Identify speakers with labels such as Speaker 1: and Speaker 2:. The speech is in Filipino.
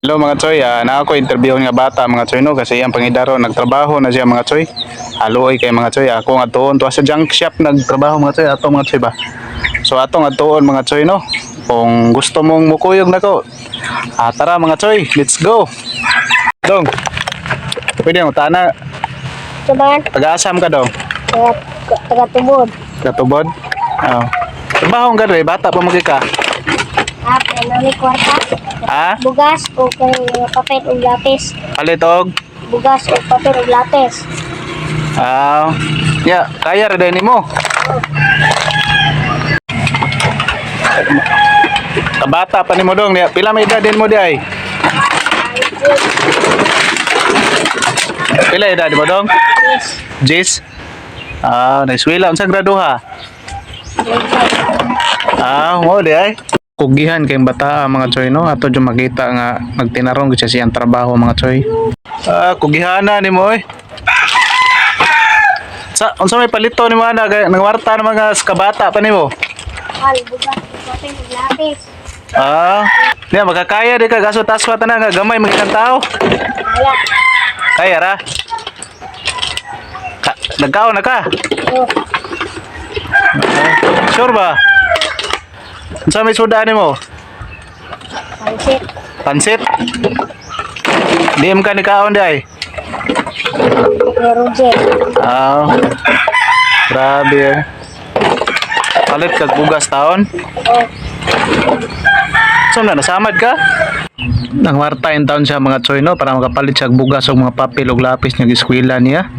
Speaker 1: Hello mga choy, na ako interview nga bata mga choy no kasi ang pangidaro nagtrabaho na siya mga choy. Haluoy kay mga choy, ako nga tuon to sa junk shop nagtrabaho mga choy, ato mga choy ba. So ato nga tuon mga choy no. Kung gusto mong mukuyog nako, tara mga choy, let's go. Dong. Pwede mo tana.
Speaker 2: Sabahan,
Speaker 1: Taga-asam ka dong.
Speaker 2: taga-tubod.
Speaker 1: Katubod. Oh. Trabaho nga rin, bata pa magika.
Speaker 2: May kwarta.
Speaker 1: Ha?
Speaker 2: Bugas o papel o lapis.
Speaker 1: Palitog.
Speaker 2: Bugas o papel o lapis.
Speaker 1: Ya, kaya rin din mo. Kabata pa ni mo dong, pila may edad din mo di ay? Pila edad mo dong?
Speaker 2: Yes.
Speaker 1: Jis? Naiswila, unsang graduha? Mo di ay? Kugihan kayong bata mga choy no, ato dyan makita nga magtinarong siya siyang trabaho mga choy. Kugihan na ni mo eh. Unsa may palito ni mo na nangwarta ng mga kabata pa ni mo?
Speaker 2: Bugas o papel o lapis.
Speaker 1: Niya makakaya di ka gaso taswa na nga gamay magiging tao.
Speaker 2: Kaya.
Speaker 1: Kaya ra. Nagkaon na ka?
Speaker 2: O,
Speaker 1: Sure ba? Unsa may suda ni mo?
Speaker 2: pansit.
Speaker 1: Pansit? Diim ka ni kaon di ay?
Speaker 2: Roger.
Speaker 1: Grabe eh. Palit kag bugas taon?
Speaker 2: O,
Speaker 1: So na, nasamad ka? Nangwarta in taon siya mga choy no para makapalit siya og bugas o mga papel o lapis niya eskwela niya.